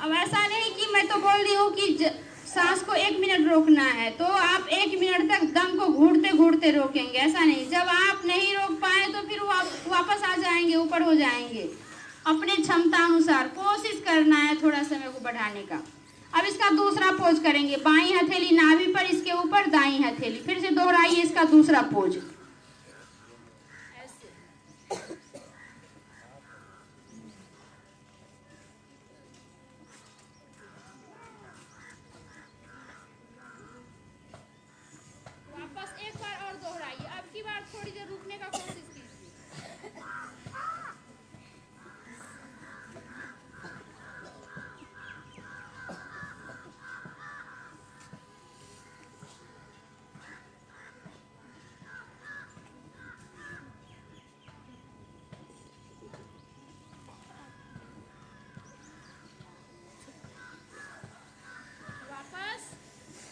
अब ऐसा नहीं कि मैं तो बोल रही हूँ कि सांस को 1 मिनट रोकना है तो आप 1 मिनट तक दम को घूरते घूरते रोकेंगे, ऐसा नहीं। जब आप नहीं रोक पाए तो फिर वापस आ जाएंगे, ऊपर हो जाएंगे। अपने क्षमता अनुसार कोशिश करना है थोड़ा समय को बढ़ाने का। अब इसका दूसरा पोज करेंगे, बाईं हथेली नाभि पर, इसके ऊपर दाईं हथेली। फिर से दोहराइए इसका दूसरा पोज। वापस एक बार और दोहराइए। अब की बार थोड़ी देर रुकने का कोशिश कीजिए।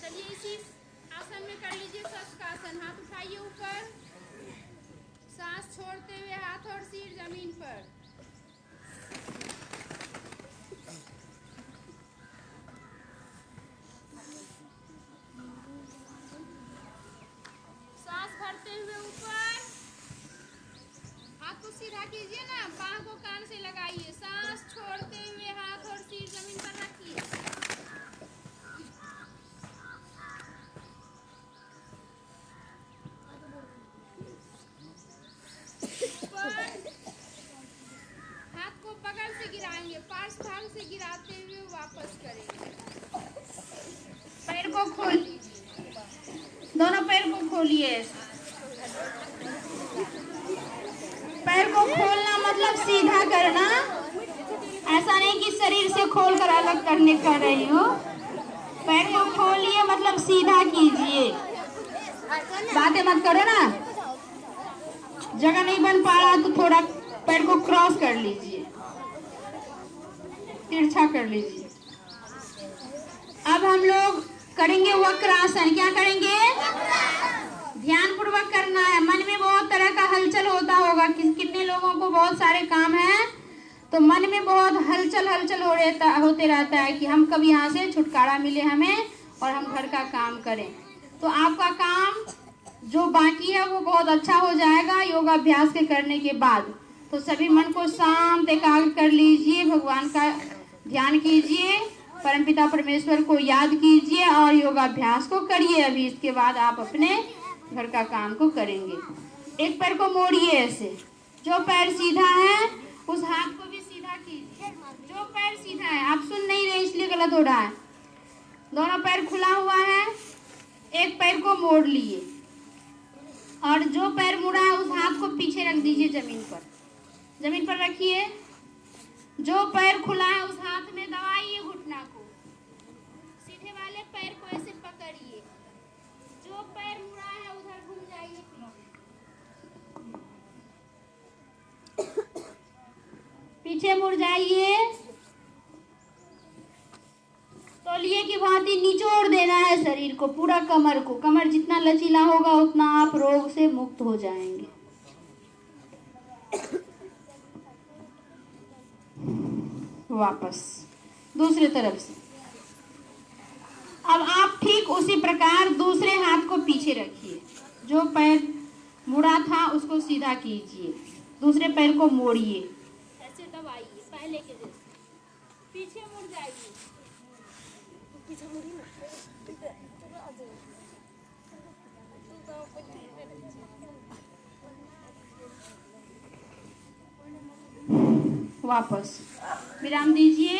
चलिए इसी आसन में कर लीजिए शशकासन। हाथ उठाइए ऊपर, सांस छोड़ते हुए हाथ और सिर जमीन पर। सांस भरते हुए ऊपर, हाथ को सीधा कीजिए ना, बाह को कान से लगाइए। सांस छोड़ते हुए हाथ और सिर जमीन पर रखिए। हाथ को बगल से गिराएंगे, पार्श्व भाग से गिराते हुए वापस करेंगे। पैर को खोल लीजिए, दोनों पैर को खोलिए। पैर को खोलना मतलब सीधा करना, ऐसा नहीं कि शरीर से खोल कर अलग करने कर रही हो। पैर को खोलिए मतलब सीधा कीजिए, बातें मत करो ना। जगह नहीं बन पा रहा तो थोड़ा पैर को क्रॉस कर लीजिए, तिरछा कर लीजिए। अब हम लोग करेंगे वक्रासन। क्या करेंगे? ध्यान पूर्वक करना है। मन में बहुत तरह का हलचल होता होगा, कितने लोगों को बहुत सारे काम हैं तो मन में बहुत हलचल होते रहता है कि हम कब यहाँ से छुटकारा मिले हमें और हम घर का काम करें। तो आपका काम जो बाकी है वो बहुत अच्छा हो जाएगा योगाभ्यास के करने के बाद। तो सभी मन को शांत एकाग्र कर लीजिए, भगवान का ध्यान कीजिए, परमपिता परमेश्वर को याद कीजिए और योगाभ्यास को करिए। अभी इसके बाद आप अपने घर का काम को करेंगे। एक पैर को मोड़िए ऐसे, जो पैर सीधा है उस हाथ को भी सीधा कीजिए। जो पैर सीधा है, आप सुन नहीं रहे इसलिए गलत हो रहा है। दोनों पैर खुला हुआ है, एक पैर को मोड़ लिए और जो पैर मुड़ा है उस हाथ को पीछे रख दीजिए, जमीन पर रखिए। जो पैर खुला है उस हाथ में दबाइए घुटना को, सीधे वाले पैर को ऐसे पकड़िए। जो पैर मुड़ा है उधर घूम जाइए, पीछे मुड़ जाइए। तौलिए की भांति निचोड़ देना है शरीर को, पूरा कमर को। कमर जितना लचीला होगा उतना आप रोग से मुक्त हो जाएंगे। वापस दूसरे तरफ से। अब आप ठीक उसी प्रकार दूसरे हाथ को पीछे रखिए, जो पैर मुड़ा था उसको सीधा कीजिए, दूसरे पैर को मोड़िए, ऐसे दबाइए पहले के जैसे, पीछे मुड़ जाइए। वापस विराम दीजिए।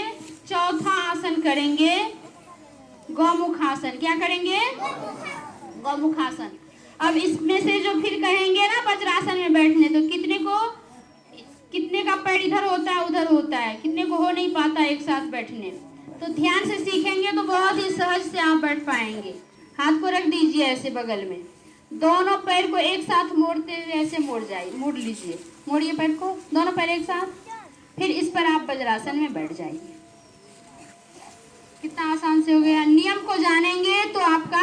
चौथा आसन करेंगे गौमुख आसन। क्या करेंगे? गौमुख आसन। अब इसमें से जो फिर कहेंगे ना वज्रासन में बैठने, तो कितने का पैर इधर होता है उधर होता है, कितने को हो नहीं पाता एक साथ बैठने। तो ध्यान से सीखेंगे तो बहुत ही सहज से आप बैठ पाएंगे। हाथ को रख दीजिए ऐसे बगल में, दोनों पैर को एक साथ मोड़ते हुए ऐसे मोड़ लीजिए। मोड़िए पैर को, दोनों पैर एक साथ, फिर इस पर आप वज्रासन में बैठ जाइए। कितना आसान से हो गया। नियम को जानेंगे तो आपका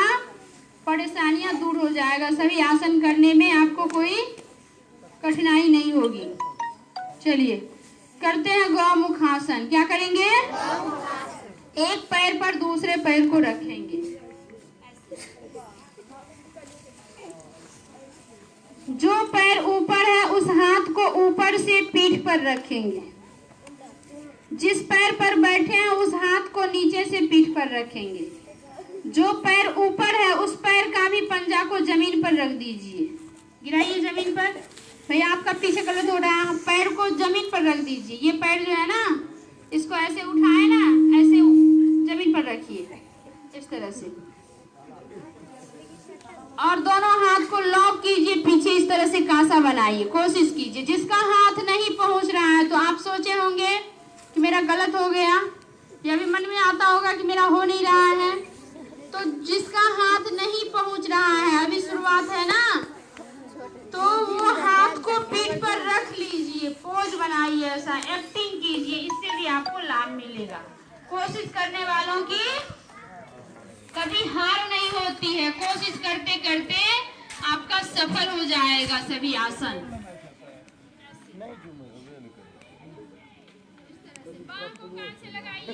परेशानियां दूर हो जाएगा। सभी आसन करने में आपको कोई कठिनाई नहीं होगी। चलिए करते हैं गौमुख आसन। क्या करेंगे? एक पैर पर दूसरे पैर को रखेंगे। जो पैर ऊपर है उस हाथ को ऊपर से पीठ पर रखेंगे। जिस पैर पर बैठे हैं उस हाथ को नीचे से पीठ पर रखेंगे। जो पैर ऊपर है उस पैर का भी पंजा को जमीन पर रख दीजिए। गिराइए जमीन पर। भैया आपका पीछे गलत हो रहा है, पैर को जमीन पर रख दीजिए। ये पैर जो है ना, इसको ऐसे उठाए ना, ऐसे जमीन पर रखिए इस तरह से, और दोनों हाथ को लॉक कीजिए पीछे, इस तरह से कांसा बनाइए। कोशिश कीजिए। जिसका हाथ नहीं पहुंच रहा है तो आप सोचे होंगे कि मेरा गलत हो गया, या भी मन में आता होगा कि मेरा हो नहीं रहा है। तो जिसका हाथ नहीं पहुंच रहा है, अभी शुरुआत है ना, तो वो हाथ को पीठ पर रख लीजिए, पोज बनाइए, ऐसा एक्टिंग कीजिए, इससे भी आपको लाभ मिलेगा। कोशिश करने वालों की कभी हार नहीं होती है। कोशिश करते करते आपका सफल हो जाएगा सभी आसन। बाहों को कान से लगाइए।